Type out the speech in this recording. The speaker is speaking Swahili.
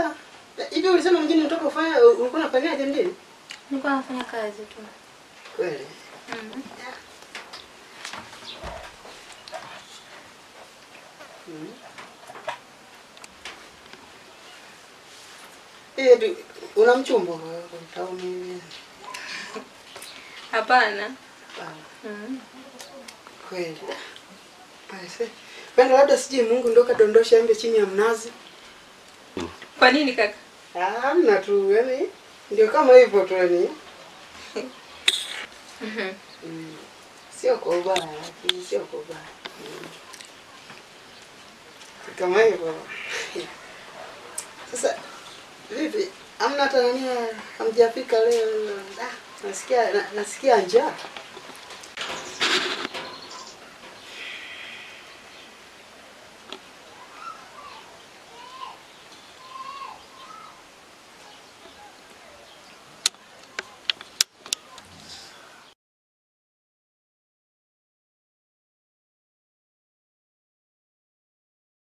Da. Hivi ulisema mjini unatoka ufanya ulikuwa unafanyaje mjini? Nilikuwa nafanya kazi tu. Kweli. Una mchumba au nini? Hapana. Kweli. Aise. Penda labda siji Mungu ndo kadondosha embe chini ya mnazi. Kwa nini kaka? Hamna tu yani ndio kama hivyo tu yani. Sio kwa ubaya, sio kwa ubaya. Kama hivyo. Sasa vipi? Hamna hata nani hamjafika leo. Nasikia njaa.